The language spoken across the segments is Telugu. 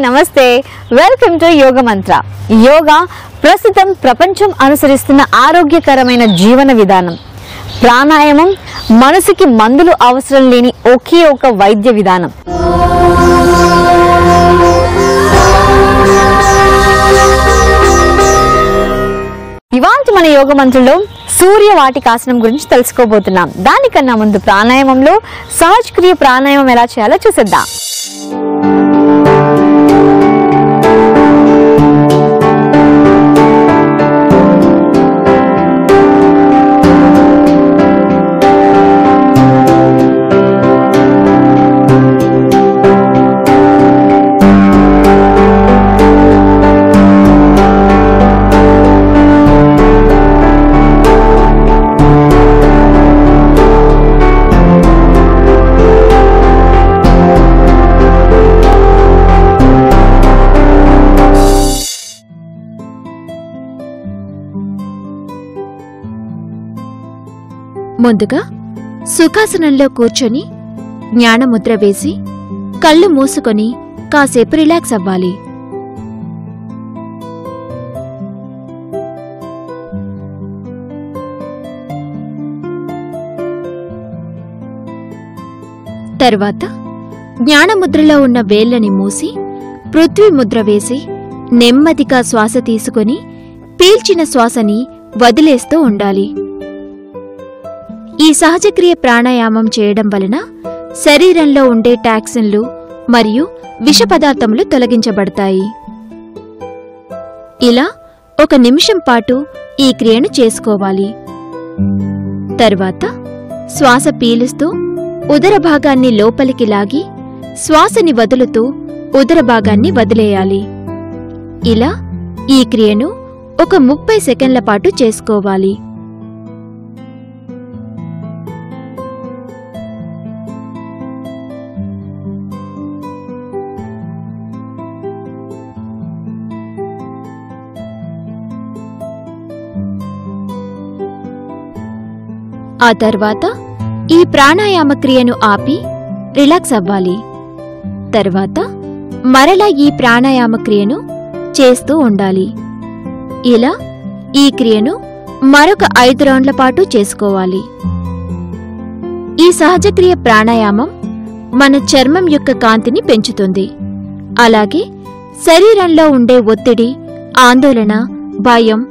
నమస్తే, వెల్కమ్ టు యోగ మంత్ర. యోగా ప్రస్తుతం ప్రపంచం అనుసరిస్తున్న ఆరోగ్యకరమైన జీవన విధానం. ప్రాణాయామం మనసుకి మందులు అవసరం లేని ఒకే ఒక వైద్య విధానం. ఇవాళ మన యోగ మంత్రంలో సూర్య వాటికాసనం గురించి తెలుసుకోబోతున్నాం. దానికన్నా ముందు ప్రాణాయామంలో సహజక్రియ ప్రాణాయామం ఎలా చేయాలో చూసేద్దాం. ముందుగా సుఖాసనంలో కూర్చొని జ్ఞానముద్ర వేసి కళ్ళు మూసుకొని కాసేపు రిలాక్స్ అవ్వాలి. తర్వాత జ్ఞానముద్రలో ఉన్న వేళ్లని మూసి పృథ్వీ ముద్ర వేసి నెమ్మదిగా శ్వాస తీసుకొని పీల్చిన శ్వాసని వదిలేస్తూ ఉండాలి. ఈ సహజక్రియ ప్రాణాయామం చేయడం వలన శరీరంలో ఉండే టాక్సిన్లు మరియు విష పదార్థములు తొలగించబడతాయి. ఇలా 1 నిమిషం పాటు ఈ క్రియను చేసుకోవాలి. తర్వాత శ్వాస పీలుస్తూ ఉదర భాగాన్ని లోపలికి లాగి శ్వాసని వదులుతూ ఉదర భాగాన్ని వదిలేయాలి. ఇలా ఈ క్రియను 30 సెకండ్ల పాటు చేసుకోవాలి. ఆ తర్వాత ఈ ప్రాణాయామ క్రియను ఆపి రిలాక్స్ అవ్వాలి. తర్వాత మరలా ఈ ప్రాణాయామ క్రియను చేస్తూ ఉండాలి. ఇలా ఈ క్రియను మరొక 5 రౌండ్ల పాటు చేసుకోవాలి. ఈ సహజక్రియ ప్రాణాయామం మన చర్మం యొక్క కాంతిని పెంచుతుంది. అలాగే శరీరంలో ఉండే ఒత్తిడి, ఆందోళన, భయం,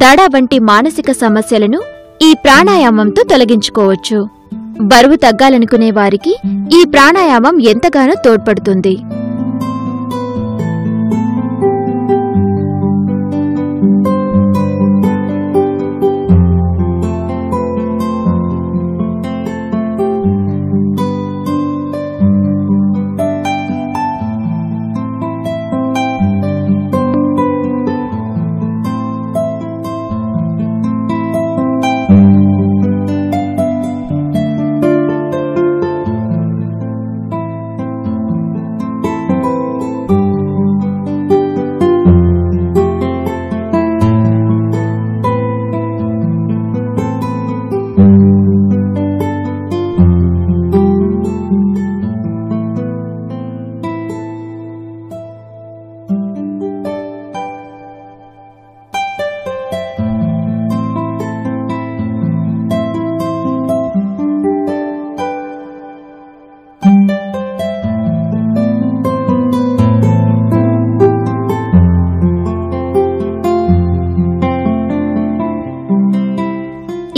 దడ వంటి మానసిక సమస్యలను ఈ ప్రాణాయామంతో తొలగించుకోవచ్చు. బరువు తగ్గాలనుకునే వారికి ఈ ప్రాణాయామం ఎంతగానో తోడ్పడుతుంది.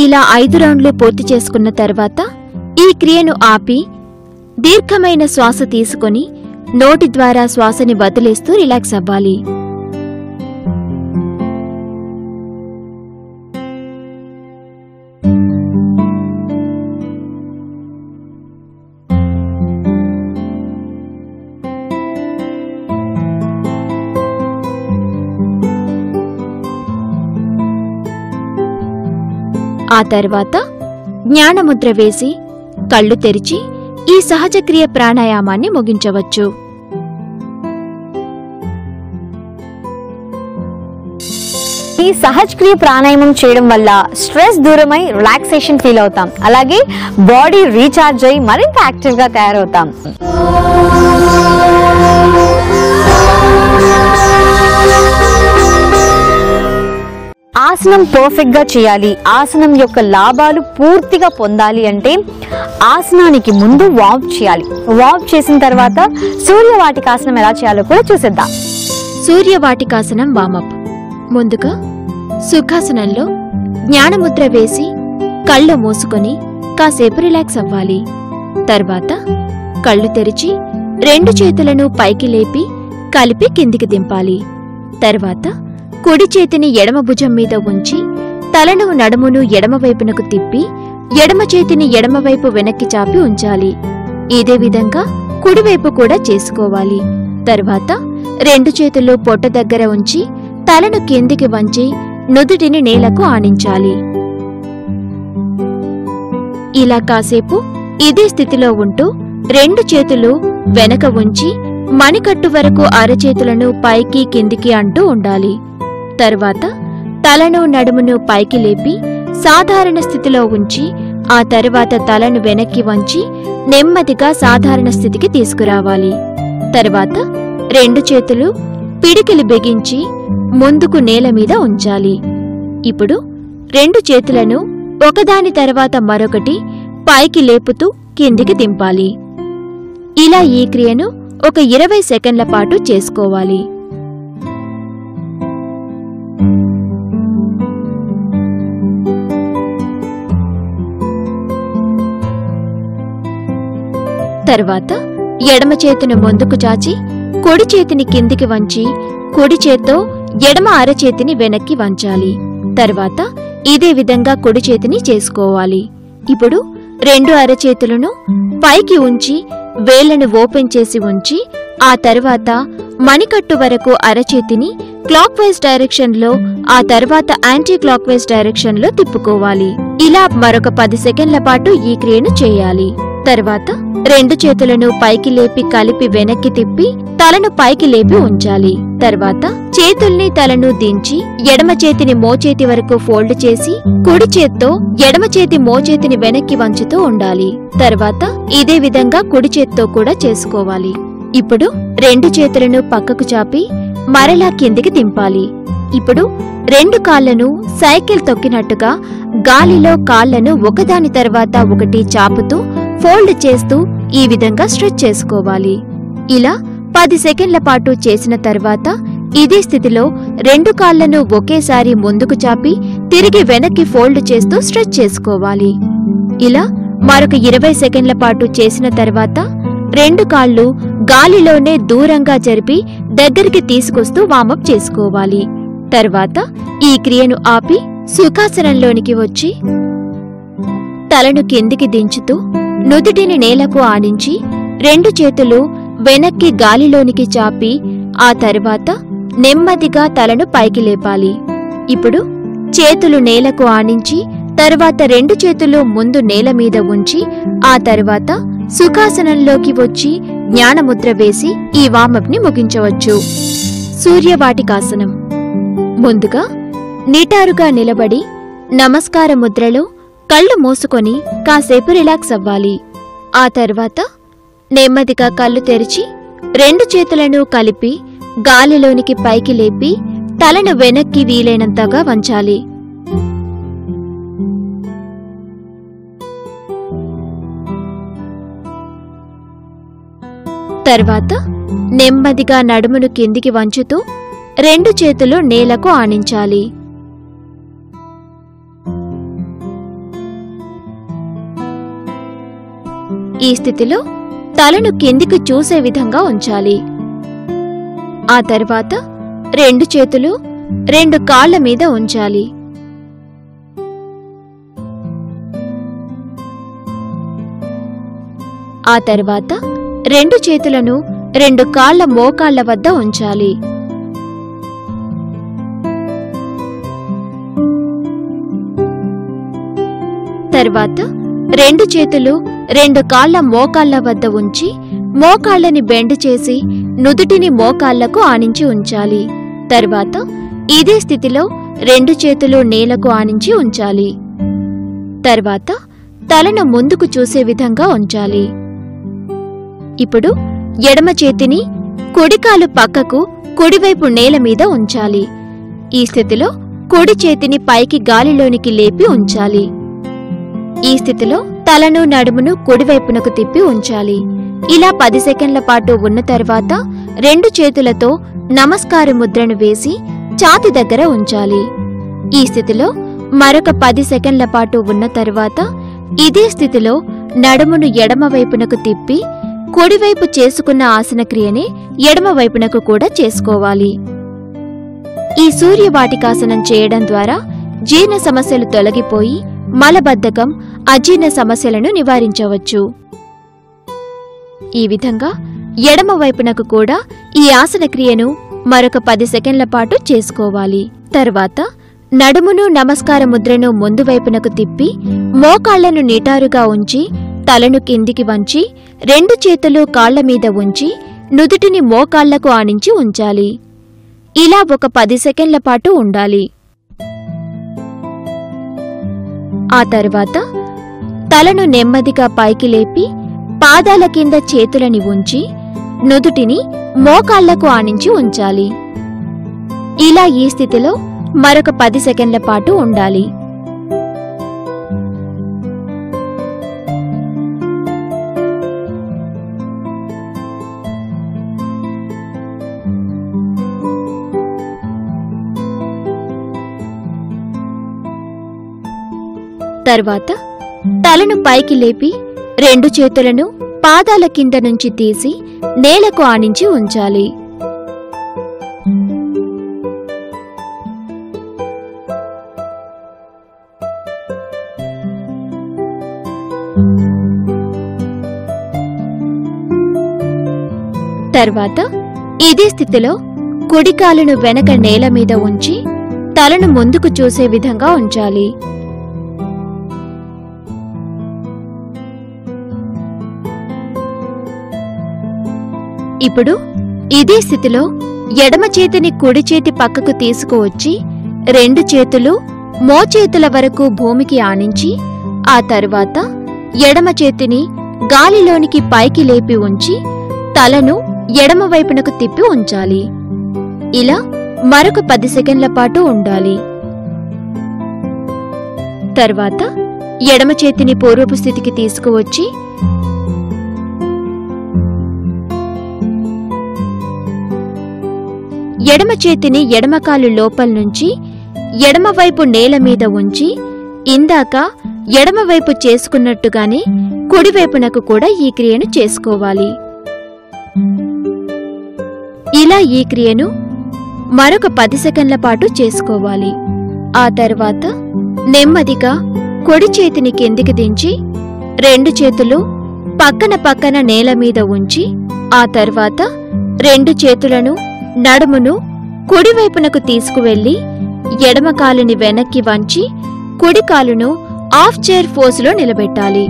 ఇలా 5 రౌండ్లు పూర్తి చేసుకున్న తర్వాత ఈ క్రియను ఆపి దీర్ఘమైన శ్వాస తీసుకొని నోటి ద్వారా శ్వాసని వదిలేస్తూ రిలాక్స్ అవ్వాలి. ఆ తర్వాత జ్ఞానముద్ర వేసి కళ్ళు తెరిచి ఈ సహజక్రియ ప్రాణాయామాన్ని ముగించవచ్చు. ఈ సహజ్ క్రియ ప్రాణాయామం చేయడం వల్ల స్ట్రెస్ దూరమై రిలాక్సేషన్ ఫీల్ అవుతాం. అలాగే బాడీ రీఛార్జ్ అయ్యి మరింత యాక్టివ్ గా తయారవుతాం. ఆసనం పర్ఫెక్ట్ గా చేయాలి, ఆసనం యొక్క లాభాలు పూర్తిగా పొందాలి అంటే ఆసనానికి ముందు వార్మ్ చేయాలి. వార్మ్ చేసిన తర్వాత సూర్యవాటికాసనం ఎలా చేయాలో కూడా చూసేద్దాం. సూర్యవాటికాసనం వామప్. ముందుగా సుఖాసనంలో జ్ఞానముద్ర వేసి కళ్ళు మూసుకొని కాసేపు రిలాక్స్ అవ్వాలి. తర్వాత కళ్ళు తెరిచి 2 చేతులను పైకి లేపి కలిపి కిందికి దింపాలి. తర్వాత కుడి చేతిని ఎడమ భుజం మీద ఉంచి తలను నడుమును ఎడమవైపునకు తిప్పి ఎడమ చేతిని ఎడమవైపు వెనక్కి చాపి ఉంచాలి. ఇదే విధంగా కుడివైపు కూడా చేసుకోవాలి. తర్వాత 2 చేతులు పొట్ట దగ్గర ఉంచి తలను కిందికి వంచి నుదుటిని నేలకు ఆనించాలి. ఇలా కాసేపు ఇదే స్థితిలో ఉంటూ 2 చేతులు వెనక ఉంచి మణికట్టు వరకు అరచేతులను పైకి కిందికి అంటూ ఉండాలి. తర్వాత తలను నడుమును పైకి లేపి సాధారణ స్థితిలో ఉంచి ఆ తర్వాత తలను వెనక్కి వంచి నెమ్మదిగా సాధారణ స్థితికి తీసుకురావాలి. తర్వాత 2 చేతులు పిడికిలి బిగించి ముందుకు నేల మీద ఉంచాలి. ఇప్పుడు 2 చేతులను ఒకదాని తర్వాత మరొకటి పైకి లేపుతూ కిందికి దింపాలి. ఇలా ఈ క్రియను ఒక 20 సెకండ్ల పాటు చేసుకోవాలి. తర్వాత ఎడమ చేతిని ముందుకు చాచి కుడి చేతిని కిందికి వంచి కుడి చేత్తో ఎడమ అరచేతిని వెనక్కి వంచాలి. తర్వాత ఇదే విధంగా కుడి చేతిని చేసుకోవాలి. ఇప్పుడు 2 అరచేతులను పైకి ఉంచి వేళ్లను ఓపెన్ చేసి ఉంచి ఆ తర్వాత మణికట్టు వరకు అరచేతిని క్లాక్ వైజ్ డైరెక్షన్ లో ఆ తర్వాత యాంటీ క్లాక్ వైజ్ డైరెక్షన్ లో తిప్పుకోవాలి. ఇలా మరొక 10 సెకండ్ల పాటు ఈ క్రియను చేయాలి. తర్వాత 2 చేతులను పైకి లేపి కలిపి వెనక్కి తిప్పి తలను పైకి లేపి ఉంచాలి. తర్వాత చేతుల్ని తలను దించి ఎడమ చేతిని మోచేతి వరకు ఫోల్డ్ చేసి కుడి చేత్తో ఎడమ చేతి మోచేతిని వెనక్కి వంచుతూ ఉండాలి. తర్వాత ఇదే విధంగా కుడి చేత్తో కూడా చేసుకోవాలి. ఇప్పుడు 2 చేతులను పక్కకు చాపి మరలా కిందికి దింపాలి. ఇప్పుడు 2 కాళ్లను సైకిల్ తొక్కినట్టుగా గాలిలో కాళ్లను ఒకదాని తర్వాత ఒకటి చాపుతూ ఫోల్డ్ చేస్తూ ఈ విధంగా స్ట్రెచ్ చేసుకోవాలి. ఇలా 10 సెకండ్ల పాటు చేసిన తర్వాత ఇదే స్థితిలో 2 కాళ్లను ఒకేసారి ముందుకు చాపి తిరిగి వెనక్కి ఫోల్డ్ చేస్తూ స్ట్రెచ్ చేసుకోవాలి. ఇలా మరొక 20 సెకండ్ల పాటు చేసిన తర్వాత 2 కాళ్లు గాలిలోనే దూరంగా జరిపి దగ్గరికి తీసుకొస్తూ వామప్ చేసుకోవాలి. తర్వాత ఈ క్రియను ఆపి సుఖాసనంలోనికి వచ్చి తలను కిందికి దించుతూ నుదుటిని నేలకు ఆనించి 2 చేతులు వెనక్కి గాలిలోనికి చాపి ఆ తర్వాత నెమ్మదిగా తలను పైకి లేపాలి. ఇప్పుడు చేతులు నేలకు ఆనించి తర్వాత 2 చేతులు ముందు నేల మీద ఉంచి ఆ తర్వాత సుఖాసనంలోకి వచ్చి జ్ఞానముద్ర వేసి ఈ వామప్ ని ముగించవచ్చు. సూర్యవాటికాసనం. ముందుగా నిటారుగా నిలబడి నమస్కార ముద్రలో కళ్ళు మూసుకొని కాసేపు రిలాక్స్ అవ్వాలి. ఆ తర్వాత నెమ్మదిగా కళ్ళు తెరిచి 2 చేతులను కలిపి గాలిలోనికి పైకి లేపి తలను వెనక్కి వీలైనంతగా వంచాలి. తర్వాత నెమ్మదిగా నడుమును కిందికి వంచుతూ 2 చేతులు నేలకు ఆనించాలి. ఈ స్థితిలో తలను కిందికి చూసే విధంగా ఉంచాలి. ఆ తర్వాత 2 చేతులు 2 కాళ్ల మీద ఉంచాలి. ఆ తర్వాత 2 చేతులను 2 కాళ్ల మోకాళ్ల వద్ద ఉంచాలి. తర్వాత 2 చేతులు 2 కాళ్ల మోకాళ్ల వద్ద ఉంచి మోకాళ్లని బెండ్ చేసి నుదుటిని మోకాళ్లకు ఆనించి ఉంచాలి. తర్వాత ఇదే స్థితిలో రెండు చేతులు నేలకు ఆనించి ఉంచాలి. తర్వాత తలను ముందుకు చూసే విధంగా ఉంచాలి. ఇప్పుడు ఎడమ చేతిని కుడికాలు పక్కకు కుడివైపు నేల మీద ఉంచాలి. ఈ స్థితిలో కుడి చేతిని పైకి గాలిలోనికి లేపి ఉంచాలి. ఈ స్థితిలో తలను నడుమును కుడివైపునకు తిప్పి ఉంచాలి. ఇలా 10 సెకండ్ల పాటు ఉన్న తర్వాత రెండు చేతులతో నమస్కార ముద్రను వేసి ఛాతీ దగ్గర ఉంచాలి. ఈ స్థితిలో మరొక 10 సెకండ్ల పాటు ఉన్న తర్వాత ఇదే స్థితిలో నడుమును ఎడమవైపునకు తిప్పి కుడివైపు చేసుకున్న ఆసన క్రియనే ఎడమవైపునకు కూడా చేసుకోవాలి. ఈ సూర్యవాటికాసనం చేయడం ద్వారా జీర్ణ సమస్యలు తొలగిపోయి మలబద్ధకం, అజీర్ణ సమస్యలను నివారించవచ్చు. ఈ విధంగా ఎడమవైపునకు కూడా ఈ ఆసన క్రియను మరొక 10 సెకండ్ల పాటు చేసుకోవాలి. తర్వాత నడుమును నమస్కార ముద్రను ముందు వైపునకు తిప్పి మోకాళ్లను నిటారుగా ఉంచి తలను కిందికి వంచి రెండు చేతులు కాళ్ల మీద ఉంచి నుదుటిని మోకాళ్లకు ఆనించి ఉంచాలి. ఇలా ఒక 10 సెకండ్ల పాటు ఉండాలి. ఆ తర్వాత తలను నెమ్మదిగా పైకి లేపి పాదాల కింద చేతులని ఉంచి నుదుటిని మోకాళ్లకు ఆనించి ఉంచాలి. ఇలా ఈ స్థితిలో మరొక 10 సెకండ్ల పాటు ఉండాలి. తర్వాత తలను పైకి లేపి రెండు చేతులను పాదాల కింద నుంచి తీసి నేలకు ఆనించి ఉంచాలి. తర్వాత ఇదే స్థితిలో కుడికాలును వెనక నేల మీద ఉంచి తలను ముందుకు చూసే విధంగా ఉంచాలి. ఇప్పుడు ఇదే స్థితిలో ఎడమ చేతిని కుడి చేతి పక్కకు తీసుకువచ్చి రెండు చేతులు మోచేతుల వరకు భూమికి ఆనించి ఆ తరువాత ఎడమ చేతిని గాలిలోనికి పైకి లేపి ఉంచి తలను ఎడమవైపునకు తిప్పి ఉంచాలి. ఇలా మరొక 10 సెకండ్ల పాటు ఉండాలి. తర్వాత ఎడమ చేతిని పూర్వపు స్థితికి తీసుకువచ్చి ఎడమ చేతిని ఎడమకాలు లోపల నుంచి ఎడమవైపు నేల మీద ఉంచి ఇందాక ఎడమవైపు చేసుకున్నట్టుగానే కుడివైపునకు కూడా ఈ క్రియను చేసుకోవాలి. ఇలా ఈ క్రియను మరొక 10 సెకండ్ల పాటు చేసుకోవాలి. ఆ తర్వాత నెమ్మదిగా కుడి చేతిని కిందికి దించి రెండు చేతులు పక్కన పక్కన నేల మీద ఉంచి ఆ తర్వాత రెండు చేతులను నడుమును కుడివైపునకు తీసుకువెళ్లి ఎడమ కాలుని వెనక్కి వంచి కుడి కాలును హాఫ్ చైర్ పోజులో నిలబెట్టాలి.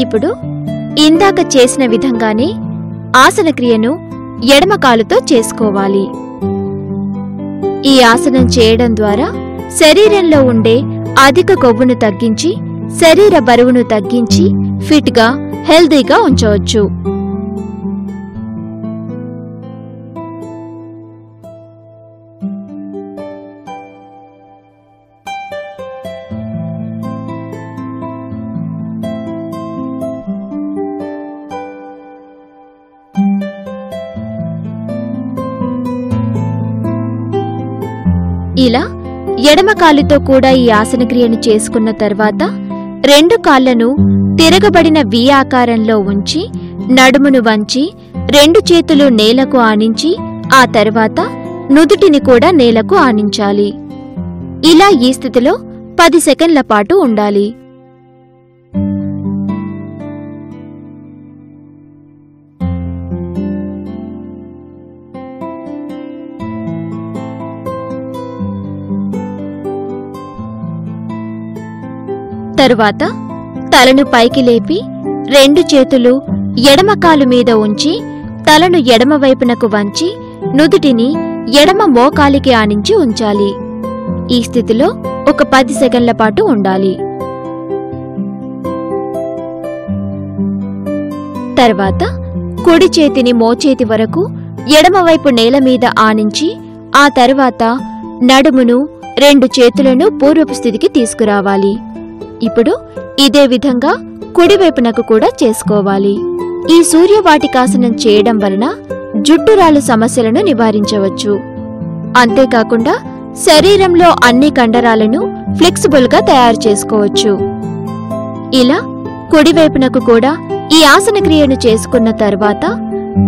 ఇప్పుడు ఇందాక చేసిన విధంగానే ఆసన క్రియను ఎడమ కాలుతో చేసుకోవాలి. ఈ ఆసనం చేయడం ద్వారా శరీరంలో ఉండే అధిక కొవ్వును తగ్గించి శరీర బరువును తగ్గించి ఫిట్గా హెల్దీగా ఉంచవచ్చు. ఇలా ఎడమ కాలుతో కూడా ఈ ఆసన క్రియను చేసుకున్న తర్వాత రెండు కాళ్లను తిరగబడిన వి ఆకారంలో ఉంచి నడుమును వంచి రెండు చేతులు నేలకు ఆనించి ఆ తర్వాత నుదుటిని కూడా నేలకు ఆనించాలి. ఇలా ఈ స్థితిలో 10 సెకండ్ల పాటు ఉండాలి. తరువాత తలను పైకి లేపి రెండు చేతులు ఎడమ కాలు మీద ఉంచి తలను ఎడమవైపునకు వంచి నుదుటిని ఎడమ మోకాలికి ఆనించి ఉంచాలి. ఈ స్థితిలో ఒక 10 సెకన్ల పాటు ఉండాలి. తర్వాత కుడి చేతిని మోచేతి వరకు ఎడమవైపు నేల మీద ఆనించి ఆ తర్వాత నడుమును 2 చేతులను పూర్వపు స్థితికి తీసుకురావాలి. ఇప్పుడు ఇదే విధంగా కుడివైపునకు కూడా చేసుకోవాలి. ఈ సూర్యవాటికాసనం చేయడం వలన జుట్టురాలు సమస్యలను నివారించవచ్చు. అంతేకాకుండా శరీరంలో అన్ని కండరాలను ఫ్లెక్సిబుల్గా తయారు చేసుకోవచ్చు. ఇలా కుడివైపునకు కూడా ఈ ఆసన క్రియను చేసుకున్న తర్వాత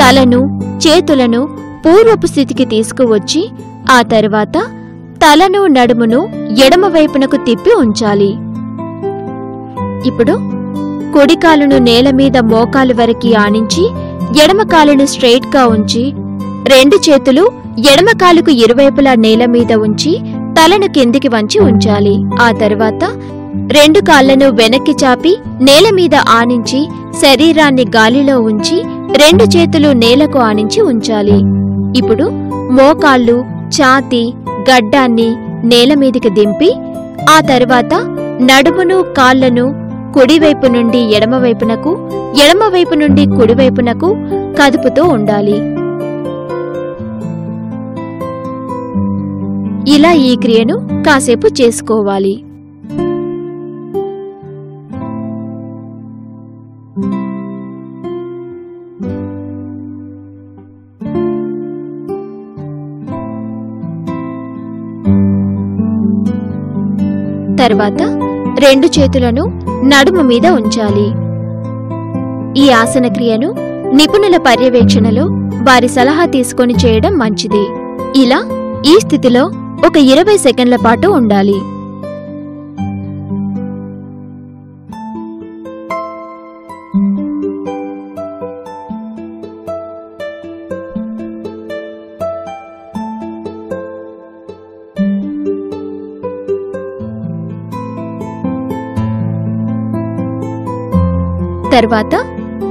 తలను చేతులను పూర్వపు స్థితికి తీసుకువచ్చి ఆ తర్వాత తలను నడుమును ఎడమవైపునకు తిప్పి ఉంచాలి. ఇప్పుడు కుడికాలును నేల మీద మోకాలు వరకు ఆనించి ఎడమకాలును స్ట్రెయిట్ గా ఉంచి 2 చేతులు ఎడమకాలుకు ఇరువైపులా నేల మీద ఉంచి తలను కిందికి వంచి ఉంచాలి. ఆ తర్వాత 2 కాళ్లను వెనక్కి చాపి నేల మీద ఆనించి శరీరాన్ని గాలిలో ఉంచి 2 చేతులు నేలకు ఆనించి ఉంచాలి. ఇప్పుడు మోకాళ్ళు ఛాతీ గడ్డాన్ని నేల మీదికి దింపి ఆ తర్వాత నడుమును కాళ్లను కుడివైపు నుండి ఎడమవైపునకు ఎడమవైపు నుండి కుడివైపునకు కదుపుతూ ఉండాలి. ఇలా ఈ క్రియను కాసేపు చేసుకోవాలి. తర్వాత 2 చేతులను నడుము మీద ఉంచాలి. ఈ ఆసన క్రియను నిపుణుల పర్యవేక్షణలో వారి సలహా తీసుకొని చేయడం మంచిది. ఇలా ఈ స్థితిలో ఒక 20 సెకన్ల పాటు ఉండాలి. తర్వాత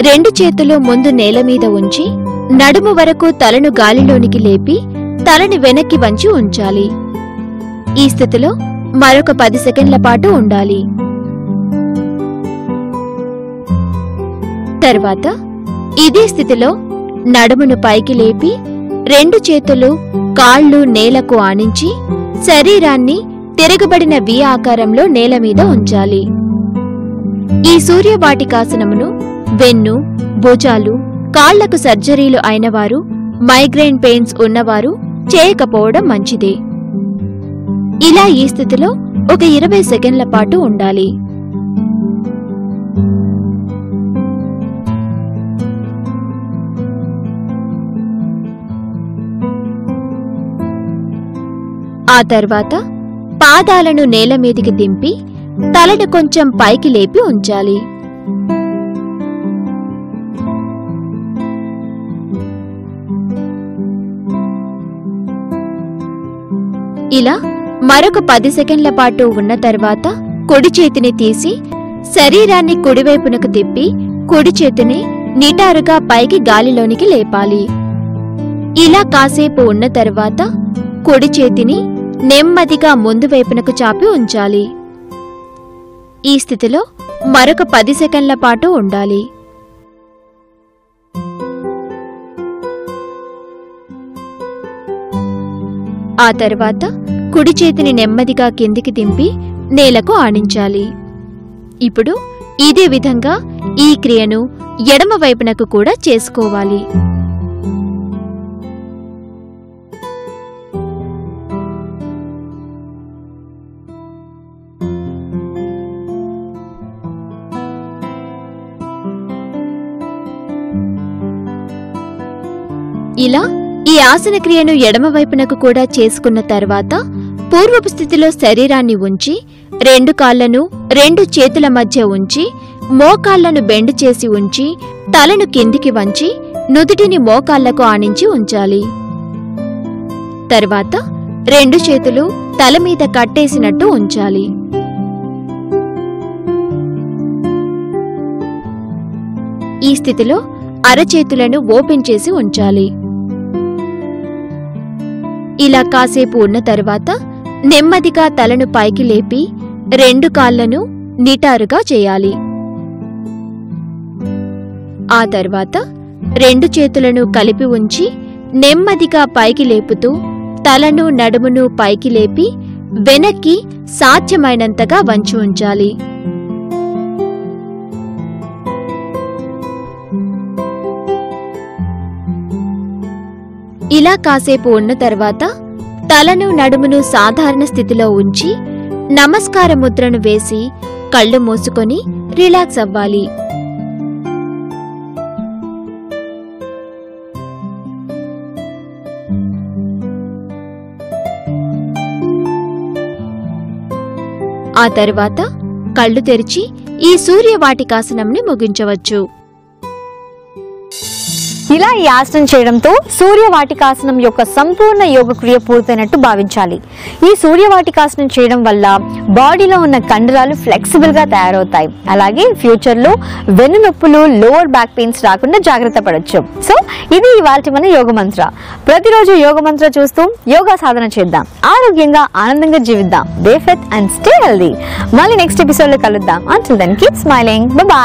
2 చేతులు ముందు నేల మీద ఉంచి నడుము వరకు తలను గాలిలోనికి లేపి తలని వెనక్కి వంచి ఉంచాలి. ఈ స్థితిలో మరొక 10 సెకన్ల పాటు ఉండాలి. తర్వాత ఇదే స్థితిలో నడుమును పైకి లేపి 2 చేతులు కాళ్ళు నేలకు ఆనించి శరీరాన్ని తిరగబడిన వి ఆకారంలో నేల మీద ఉంచాలి. ఈ సూర్యవాటికాసనమును వెన్ను భుజాలు కాళ్లకు సర్జరీలు అయినవారు మైగ్రేన్ పెయిన్స్ ఉన్నవారు చేయకపోవడం మంచిదే. ఇలా ఈ స్థితిలో ఒక 20 సెకన్ల పాటు ఉండాలి. ఆ తర్వాత పాదాలను నేల మీదికి దింపి తలను కొంచెం పైకి లేపి ఉంచాలి. ఇలా మరొక 10 సెకన్ల పాటు ఉన్న తర్వాత కుడి చేతిని తీసి శరీరాన్ని కుడివైపునకు తిప్పి కుడి చేతిని నిటారుగా పైకి గాలిలోనికి లేపాలి. ఇలా కాసేపు ఉన్న తర్వాత కుడి చేతిని నెమ్మదిగా ముందు వైపునకు చాపి ఉంచాలి. ఈ స్థితిలో మరొక 10 సెకన్ల పాటు ఉండాలి. ఆ తర్వాత కుడి చేతిని నెమ్మదిగా కిందికి దింపి నేలకు ఆనించాలి. ఇప్పుడు ఇదే విధంగా ఈ క్రియను ఎడమ వైపునకు కూడా చేసుకోవాలి. ఇలా ఈ ఆసన క్రియను ఎడమవైపునకు కూడా చేసుకున్న తర్వాత పూర్వపు స్థితిలో శరీరాన్ని ఉంచి 2 కాళ్లను 2 చేతుల మధ్య ఉంచి మోకాళ్లను బెండ్ చేసి ఉంచి తలను కిందికి వంచి నుదుటిని మోకాళ్లకు ఆనించి ఉంచాలి. తర్వాత 2 చేతులు తల మీద కట్టేసినట్టు ఉంచాలి. ఈ స్థితిలో అరచేతులను ఓపెన్ చేసి ఉంచాలి. ఇలా కాసేపు ఉన్న తరువాత నెమ్మదిగా తలను పైకి లేపి 2 కాళ్లను నిటారుగా చేయాలి. ఆ తర్వాత 2 చేతులను కలిపి ఉంచి నెమ్మదిగా పైకి లేపుతూ తలను నడుమును పైకి లేపి వెనక్కి సాధ్యమైనంతగా వంచి ఉంచాలి. ఇలా కాసేపు ఉన్న తర్వాత తలను నడుమును సాధారణ స్థితిలో ఉంచి నమస్కార ముద్రను వేసి కళ్ళు మూసుకొని రిలాక్స్ అవ్వాలి. ఆ తరువాత కళ్ళు తెరిచి ఈ సూర్యవాటికాసనంని ముగించవచ్చు. ఇలా ఈ ఆసనం చేయడంతో సూర్యవాటికాసనం యొక్క సంపూర్ణ యోగ క్రియ పూర్తయినట్టు భావించాలి. ఈ సూర్యవాటికాసనం చేయడం వల్ల బాడీలో ఉన్న కండరాలు ఫ్లెక్సిబుల్ గా తయారవుతాయి. అలాగే ఫ్యూచర్ లో వెన్ను నొప్పులు, లోవర్ బ్యాక్ పెయిన్స్ రాకుండా జాగ్రత్త పడొచ్చు. సో ఇది ఇవాల్టి మన యోగ మంత్ర. ప్రతిరోజు యోగ మంత్ర చూస్తూ యోగా సాధన చేద్దాం, ఆరోగ్యంగా ఆనందంగా జీవిద్దాం. Be fit and stay healthy. మళ్ళీ నెక్స్ట్ ఎపిసోడ్ లో కలుద్దాం. Until then keep smiling. Bye by.